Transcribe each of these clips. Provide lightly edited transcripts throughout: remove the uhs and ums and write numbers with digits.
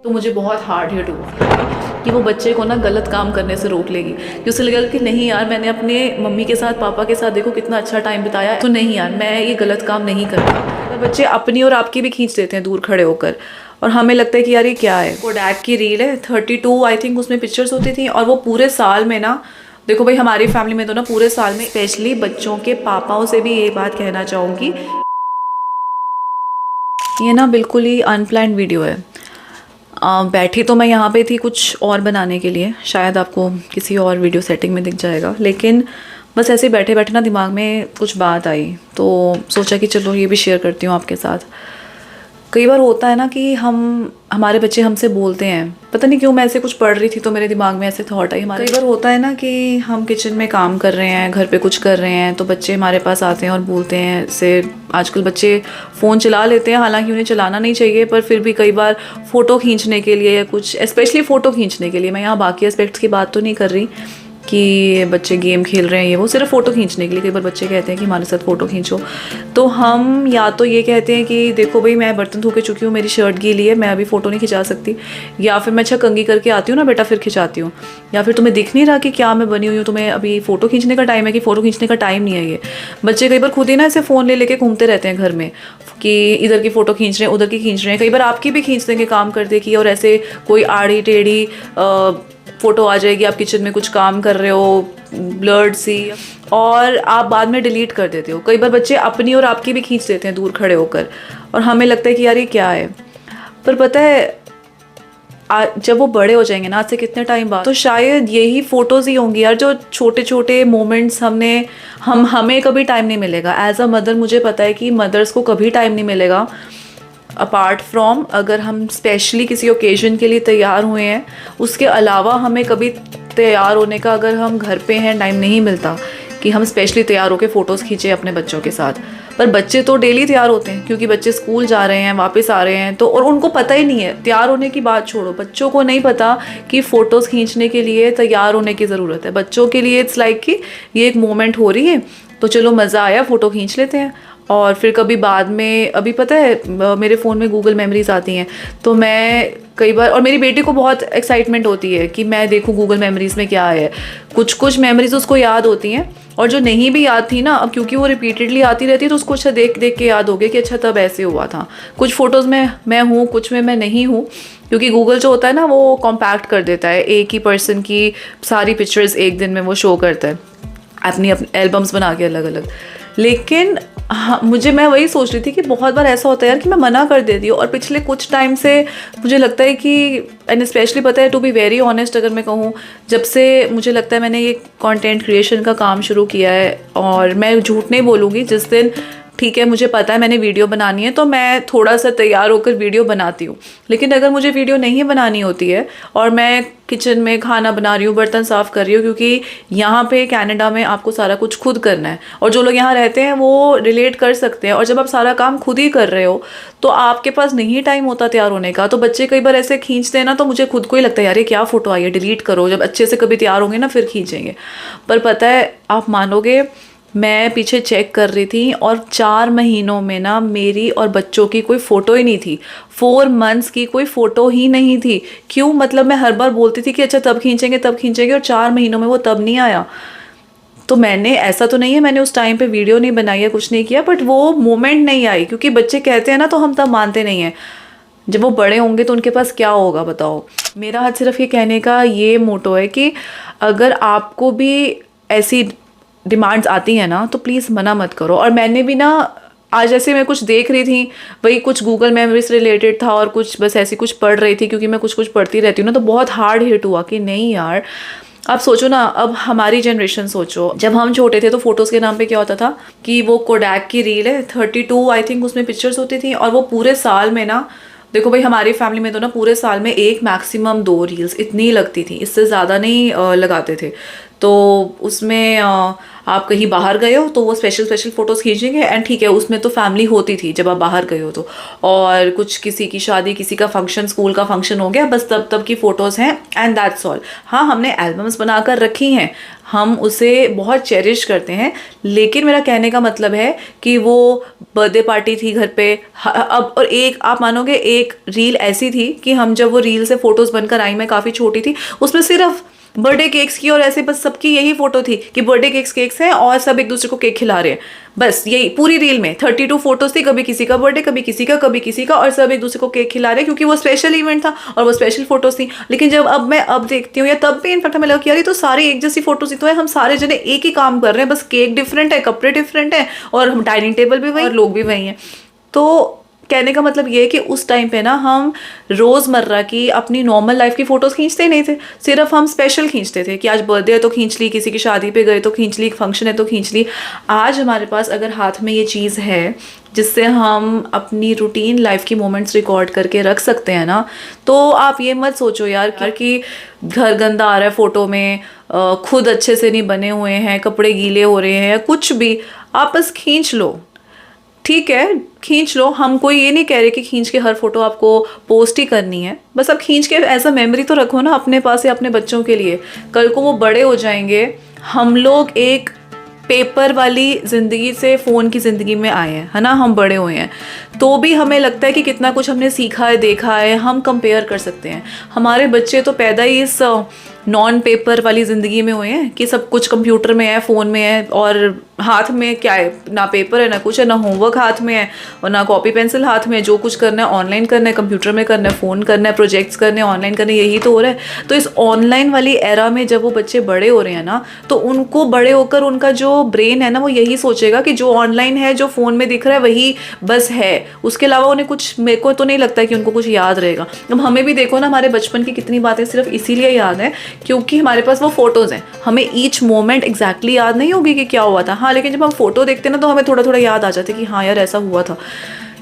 तो मुझे बहुत हार्ड हिट हुआ कि वो बच्चे को ना गलत काम करने से रोक लेगी। कि उसे लगा कि नहीं यार, मैंने अपने मम्मी के साथ पापा के साथ देखो कितना अच्छा टाइम बिताया, तो नहीं यार मैं ये गलत काम नहीं करता। पर बच्चे अपनी और आपकी भी खींच देते हैं दूर खड़े होकर, और हमें लगता है कि यार ये क्या है। कोडैक की रील है 32 आई थिंक उसमें पिक्चर्स होती थी, और वो पूरे साल में ना, देखो भाई हमारी फैमिली में तो ना पूरे साल में, स्पेशली बच्चों के पापाओं से भी ये बात कहना चाहूँगी, ये ना बिल्कुल ही अनप्लान्ड वीडियो है। बैठी तो मैं यहाँ पे थी कुछ और बनाने के लिए, शायद आपको किसी और वीडियो सेटिंग में दिख जाएगा, लेकिन बस ऐसे बैठे बैठे ना दिमाग में कुछ बात आई तो सोचा कि चलो ये भी शेयर करती हूँ आपके साथ। कई बार होता है ना कि हमारे बच्चे हमसे बोलते हैं, पता नहीं क्यों मैं ऐसे कुछ पढ़ रही थी तो मेरे दिमाग में ऐसे थॉट आई। कई बार होता है ना कि हम किचन में काम कर रहे हैं, घर पे कुछ कर रहे हैं, तो बच्चे हमारे पास आते हैं और बोलते हैं। से आजकल बच्चे फ़ोन चला लेते हैं, हालांकि उन्हें चलाना नहीं चाहिए, पर फिर भी कई बार फ़ोटो खींचने के लिए या कुछ, स्पेशली फ़ोटो खींचने के लिए, मैं यहाँ बाकी एस्पेक्ट्स की बात तो नहीं कर रही कि बच्चे गेम खेल रहे हैं ये वो, सिर्फ फ़ोटो खींचने के लिए। कई बार बच्चे कहते हैं कि हमारे साथ फ़ोटो खींचो, तो हम या तो ये कहते हैं कि देखो भाई मैं बर्तन धो के चुकी हूँ, मेरी शर्ट गीली है, मैं अभी फ़ोटो नहीं खिंचा सकती, या फिर मैं अच्छा कंघी करके आती हूँ ना बेटा फिर खिंचाती हूँ, या फिर तुम्हें दिख नहीं रहा कि क्या मैं बनी हुई हूँ, तुम्हें अभी फ़ोटो खींचने का टाइम है कि फ़ोटो खींचने का टाइम नहीं है। ये बच्चे कई बार खुद ही ना ऐसे फ़ोन ले लेके घूमते रहते हैं घर में कि इधर की फ़ोटो खींच रहे हैं, उधर की खींच रहे हैं, कई बार आपकी भी खींच देंगे काम करते की, और ऐसे कोई आड़ी टेढ़ी फ़ोटो आ जाएगी, आप किचन में कुछ काम कर रहे हो ब्लर्ड सी, और आप बाद में डिलीट कर देते हो। कई बार बच्चे अपनी और आपकी भी खींच देते हैं दूर खड़े होकर, और हमें लगता है कि यार ये क्या है। पर पता है जब वो बड़े हो जाएंगे ना, आज से कितने टाइम बाद, तो शायद यही फ़ोटोज़ ही होंगी यार, जो छोटे छोटे मोमेंट्स हमें कभी टाइम नहीं मिलेगा। एज अ मदर मुझे पता है कि मदर्स को कभी टाइम नहीं मिलेगा, अपार्ट फ्रॉम अगर हम स्पेशली किसी ओकेजन के लिए तैयार हुए हैं, उसके अलावा हमें कभी तैयार होने का, अगर हम घर पे हैं, टाइम नहीं मिलता कि हम स्पेशली तैयार होकर फ़ोटोज़ खींचें अपने बच्चों के साथ। पर बच्चे तो डेली तैयार होते हैं, क्योंकि बच्चे स्कूल जा रहे हैं, वापस आ रहे हैं, तो और उनको पता ही नहीं है, तैयार होने की बात छोड़ो, बच्चों को नहीं पता कि फ़ोटोज़ खींचने के लिए तैयार होने की ज़रूरत है। बच्चों के लिए इट्स लाइक कि ये एक मोमेंट हो रही है, तो चलो मज़ा आया, फ़ोटो खींच लेते हैं। और फिर कभी बाद में, अभी पता है मेरे फ़ोन में गूगल मेमोरीज़ आती हैं, तो मैं कई बार, और मेरी बेटी को बहुत एक्साइटमेंट होती है कि मैं देखूं गूगल मेमोरीज़ में क्या है। कुछ मेमोरीज़ उसको याद होती हैं, और जो नहीं भी याद थी ना, अब क्योंकि वो रिपीटेडली आती रहती है, तो उसको अच्छा देख देख के याद हो गया कि अच्छा तब ऐसे हुआ था। कुछ फ़ोटोज़ में मैं हूँ, कुछ में मैं नहीं हूँ, क्योंकि गूगल जो होता है ना वो कॉम्पैक्ट कर देता है, एक ही पर्सन की सारी पिक्चर्स एक दिन में वो शो करता है, अपनी एल्बम्स बना के अलग अलग। लेकिन हाँ, मैं वही सोच रही थी कि बहुत बार ऐसा होता है यार कि मैं मना कर देती हूँ, और पिछले कुछ टाइम से मुझे लगता है कि, एंड स्पेशली पता है, टू बी वेरी ऑनेस्ट अगर मैं कहूँ, जब से मुझे लगता है मैंने ये कंटेंट क्रिएशन का काम शुरू किया है, और मैं झूठ नहीं बोलूँगी, जिस दिन ठीक है मुझे पता है मैंने वीडियो बनानी है तो मैं थोड़ा सा तैयार होकर वीडियो बनाती हूँ, लेकिन अगर मुझे वीडियो नहीं बनानी होती है और मैं किचन में खाना बना रही हूँ, बर्तन साफ़ कर रही हूँ, क्योंकि यहाँ पे कनाडा में आपको सारा कुछ खुद करना है, और जो लोग यहाँ रहते हैं वो रिलेट कर सकते हैं, और जब आप सारा काम खुद ही कर रहे हो तो आपके पास नहीं टाइम होता तैयार होने का। तो बच्चे कई बार ऐसे खींचते हैं ना, तो मुझे खुद को ही लगता है यार ये क्या फ़ोटो आई है, डिलीट करो, जब अच्छे से कभी तैयार होंगे ना फिर खींचेंगे। पर पता है आप मानोगे, मैं पीछे चेक कर रही थी, और 4 महीनों में ना मेरी और बच्चों की कोई फ़ोटो ही नहीं थी। 4 मंथ्स की कोई फ़ोटो ही नहीं थी। क्यों? मतलब मैं हर बार बोलती थी कि अच्छा तब खींचेंगे तब खींचेंगे, और 4 महीनों में वो तब नहीं आया। तो मैंने, ऐसा तो नहीं है मैंने उस टाइम पे वीडियो नहीं बनाई है, कुछ नहीं किया, बट वो मोमेंट नहीं आई, क्योंकि बच्चे कहते हैं ना तो हम तब मानते नहीं हैं। जब वो बड़े होंगे तो उनके पास क्या होगा बताओ। मेरा आज सिर्फ ये कहने का ये मोटो है कि अगर आपको भी ऐसी डिमांड्स आती हैं ना, तो प्लीज़ मना मत करो। और मैंने भी ना, आज ऐसे मैं कुछ देख रही थी, वही कुछ गूगल मेमोरीज रिलेटेड था, और कुछ बस ऐसी कुछ पढ़ रही थी, क्योंकि मैं कुछ पढ़ती रहती हूँ ना, तो बहुत हार्ड हिट हुआ कि नहीं यार। आप सोचो ना, अब हमारी जनरेशन सोचो, जब हम छोटे थे तो फोटोज़ के नाम पे क्या होता था कि वो कोडैक की रील है 32 आई थिंक उसमें पिक्चर्स होती थी, और वो पूरे साल में ना, देखो भाई हमारी फैमिली में तो ना पूरे साल में 1 मैक्सिमम 2 रील्स इतनी लगती थी, इससे ज़्यादा नहीं लगाते थे। तो उसमें आप कहीं बाहर गए हो तो वो स्पेशल फ़ोटोज़ खींचेंगे, एंड ठीक है उसमें तो फैमिली होती थी जब आप बाहर गए हो तो, और कुछ किसी की शादी, किसी का फंक्शन, स्कूल का फंक्शन हो गया, बस तब तब की फ़ोटोज़ हैं एंड दैट्स ऑल। हाँ, हमने एल्बम्स बनाकर रखी हैं, हम उसे बहुत चेरिश करते हैं, लेकिन मेरा कहने का मतलब है कि वो बर्थडे पार्टी थी घर पे अब, और एक आप मानोगे एक रील ऐसी थी कि हम जब वो रील से फ़ोटोज़ बनकर आई, मैं काफ़ी छोटी थी, उसमें सिर्फ बर्थडे केक्स की और ऐसे बस सबकी यही फोटो थी कि बर्थडे केक्स हैं और सब एक दूसरे को केक खिला रहे हैं, बस यही पूरी रील में 32 फोटोज थी, कभी किसी का बर्थडे, कभी किसी का, कभी किसी का, और सब एक दूसरे को केक खिला रहे हैं क्योंकि वो स्पेशल इवेंट था और वो स्पेशल फोटोज थी। लेकिन जब अब देखती हूँ, या तब भी इनफैक्ट हमें लगा कि यार ये तो सारी एक जैसी फोटोज ही तो है, हम सारे जने एक ही काम कर रहे हैं, बस केक डिफरेंट है, कपड़े डिफरेंट है, और हम डाइनिंग टेबल भी वही और लोग भी वही हैं। तो कहने का मतलब ये है कि उस टाइम पे ना हम रोज़मर्रा की अपनी नॉर्मल लाइफ की फ़ोटोज़ खींचते ही नहीं थे, सिर्फ हम स्पेशल खींचते थे कि आज बर्थडे है तो खींच ली, किसी की शादी पे गए तो खींच ली, फंक्शन है तो खींच ली। आज हमारे पास अगर हाथ में ये चीज़ है जिससे हम अपनी रूटीन लाइफ की मोमेंट्स रिकॉर्ड करके रख सकते हैं ना, तो आप ये मत सोचो यार कि घर गंदा आ रहा है फ़ोटो में, खुद अच्छे से नहीं बने हुए हैं, कपड़े गीले हो रहे हैं, कुछ भी, आप बस खींच लो, ठीक है खींच लो। हम कोई ये नहीं कह रहे कि खींच के हर फोटो आपको पोस्ट ही करनी है, बस आप खींच के ऐसा मेमोरी तो रखो ना अपने पास या अपने बच्चों के लिए, कल को वो बड़े हो जाएंगे। हम लोग एक पेपर वाली ज़िंदगी से फ़ोन की ज़िंदगी में आए हैं, है ना, हम बड़े हुए हैं, तो भी हमें लगता है कि कितना कुछ हमने सीखा है, देखा है, हम कंपेयर कर सकते हैं। हमारे बच्चे तो पैदा ही इस नॉन पेपर वाली ज़िंदगी में हुए हैं कि सब कुछ कंप्यूटर में है, फ़ोन में है, और हाथ में क्या है, ना पेपर है ना कुछ है, ना होमवर्क हाथ में है और ना कॉपी पेंसिल हाथ में है, जो कुछ करना है ऑनलाइन करना है, कंप्यूटर में करना है, फ़ोन करना है, प्रोजेक्ट्स करने हैं ऑनलाइन करने, यही तो हो रहा है। तो इस ऑनलाइन वाली एरा में जब वो बच्चे बड़े हो रहे हैं ना, तो उनको बड़े होकर उनका जो ब्रेन है ना, वो यही सोचेगा कि जो ऑनलाइन है, जो फ़ोन में दिख रहा है वही बस है, उसके अलावा उन्हें कुछ, मेरे को तो नहीं लगता कि उनको कुछ याद रहेगा। अब हमें भी देखो ना, हमारे बचपन की कितनी बातें सिर्फ इसीलिए याद है क्योंकि हमारे पास वो फोटोज़ हैं, हमें ईच मोमेंट एग्जैक्टली याद नहीं होगी कि क्या हुआ था, हाँ, लेकिन जब हम फोटो देखते हैं ना तो हमें थोड़ा थोड़ा याद आ जाता है कि हाँ यार ऐसा हुआ था।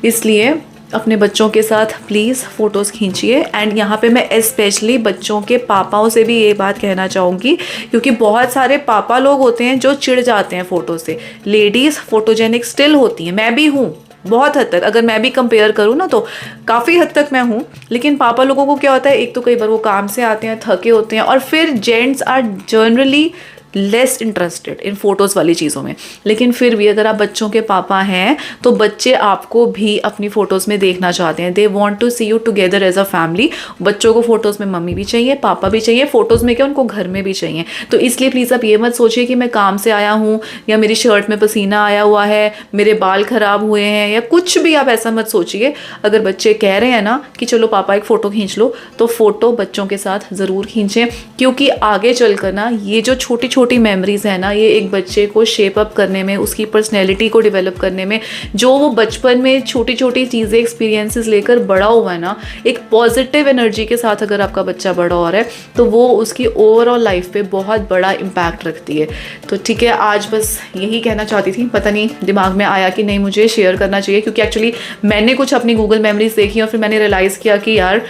इसलिए अपने बच्चों के साथ प्लीज़ फ़ोटोज़ खींचिए। एंड यहाँ पे मैं स्पेशली बच्चों के पापाओं से भी ये बात कहना चाहूँगी, क्योंकि बहुत सारे पापा लोग होते हैं जो चिढ़ जाते हैं फ़ोटो से। लेडीज़ फोटोजेनिक स्टिल होती हैं, मैं भी हूँ बहुत हद तक, अगर मैं भी कंपेयर करूँ ना तो काफ़ी हद तक मैं हूँ, लेकिन पापा लोगों को क्या होता है, एक तो कई बार वो काम से आते हैं, थके होते हैं, और फिर gents are generally less interested in photos वाली चीज़ों में। लेकिन फिर भी अगर आप बच्चों के पापा हैं तो बच्चे आपको भी अपनी फ़ोटोज़ में देखना चाहते हैं, they want to see you together as a family. बच्चों को फ़ोटोज़ में मम्मी भी चाहिए, पापा भी चाहिए, फ़ोटोज़ में क्या उनको घर में भी चाहिए। तो इसलिए प्लीज़ आप ये मत सोचिए कि मैं काम से आया हूँ या मेरी शर्ट में पसीना आया हुआ है, मेरे बाल ख़राब हुए हैं, या कुछ भी आप ऐसा मत सोचिए। अगर बच्चे कह रहे हैं ना कि चलो पापा एक फ़ोटो खींच लो, तो फ़ोटो बच्चों के साथ ज़रूर खींचें, क्योंकि आगे चल कर ना ये जो छोटी छोटी मेमोरीज़ है ना, ये एक बच्चे को शेप अप करने में, उसकी पर्सनैलिटी को डेवलप करने में, जो वो बचपन में छोटी छोटी चीज़ें एक्सपीरियंसेस लेकर बड़ा हुआ है ना, एक पॉजिटिव एनर्जी के साथ अगर आपका बच्चा बड़ा हो रहा है तो वो उसकी ओवरऑल लाइफ पे बहुत बड़ा इम्पैक्ट रखती है। तो ठीक है, आज बस यही कहना चाहती थी, पता नहीं दिमाग में आया कि नहीं मुझे शेयर करना चाहिए, क्योंकि एक्चुअली मैंने कुछ अपनी गूगल मेमोरीज देखी और फिर मैंने रियलाइज़ किया कि यार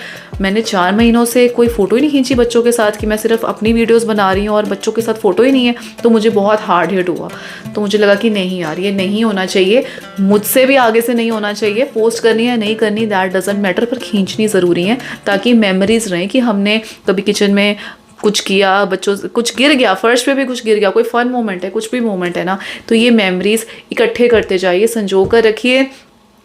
मैंने 4 महीनों से कोई फ़ोटो ही नहीं खींची बच्चों के साथ, कि मैं सिर्फ अपनी वीडियोस बना रही हूँ और बच्चों के साथ फ़ोटो ही नहीं है। तो मुझे बहुत हार्ड हिट हुआ, तो मुझे लगा कि नहीं यार ये नहीं होना चाहिए, मुझसे भी आगे से नहीं होना चाहिए। पोस्ट करनी है नहीं करनी दैट डजंट मैटर, पर खींचनी ज़रूरी है ताकि मेमोरीज रहें कि हमने कभी किचन में कुछ किया, बच्चों से कुछ गिर गया, फर्श पे भी कुछ गिर गया, कोई फन मोमेंट है, कुछ भी मोमेंट है ना, तो ये मेमोरीज इकट्ठे करते जाइए, संजो कर रखिए।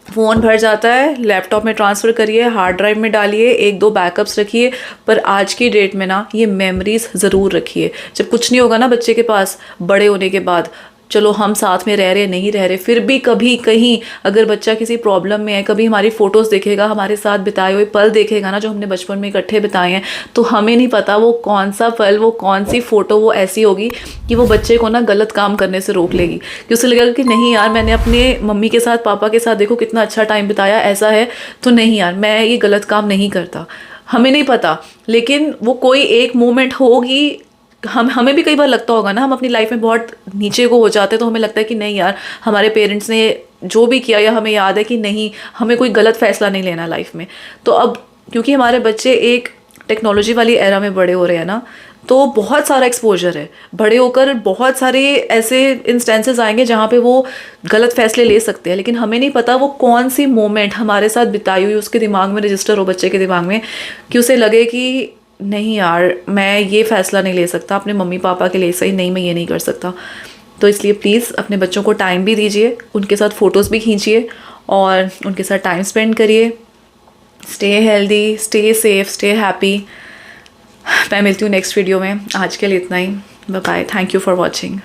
फ़ोन भर जाता है, लैपटॉप में ट्रांसफ़र करिए, हार्ड ड्राइव में डालिए, 1-2 बैकअप्स रखिए, पर आज की डेट में ना ये मेमोरीज़ ज़रूर रखिए। जब कुछ नहीं होगा ना बच्चे के पास बड़े होने के बाद, चलो हम साथ में रह रहे नहीं रह रहे, फिर भी कभी कहीं अगर बच्चा किसी प्रॉब्लम में है, कभी हमारी फ़ोटोज़ देखेगा, हमारे साथ बिताए हुए पल देखेगा ना जो हमने बचपन में इकट्ठे बिताए हैं, तो हमें नहीं पता वो कौन सा पल, वो कौन सी फ़ोटो वो ऐसी होगी कि वो बच्चे को ना गलत काम करने से रोक लेगी, कि उसे लगेगा कि नहीं यार मैंने अपने मम्मी के साथ, पापा के साथ देखो कितना अच्छा टाइम बिताया, ऐसा है तो नहीं यार मैं ये गलत काम नहीं करता। हमें नहीं पता, लेकिन वो कोई एक मोमेंट होगी, हमें भी कई बार लगता होगा ना, हम अपनी लाइफ में बहुत नीचे को हो जाते हैं तो हमें लगता है कि नहीं यार हमारे पेरेंट्स ने जो भी किया, या हमें याद है कि नहीं हमें कोई गलत फैसला नहीं लेना लाइफ में। तो अब क्योंकि हमारे बच्चे एक टेक्नोलॉजी वाली एरा में बड़े हो रहे हैं ना, तो बहुत सारा एक्सपोजर है। बड़े होकर बहुत सारे ऐसे इंस्टेंसेस आएंगे जहाँ पे वो गलत फैसले ले सकते हैं, लेकिन हमें नहीं पता वो कौन सी मोमेंट हमारे साथ बिताई हुई उसके दिमाग में रजिस्टर हो, बच्चे के दिमाग में, कि उसे लगे कि नहीं यार मैं ये फ़ैसला नहीं ले सकता अपने मम्मी पापा के लिए, सही नहीं, मैं ये नहीं कर सकता। तो इसलिए प्लीज़ अपने बच्चों को टाइम भी दीजिए, उनके साथ फ़ोटोज़ भी खींचिए और उनके साथ टाइम स्पेंड करिए। Stay healthy, stay safe, stay happy. मैं मिलती हूँ नेक्स्ट वीडियो में। आज के लिए इतना ही। Bye bye. Thank you for watching.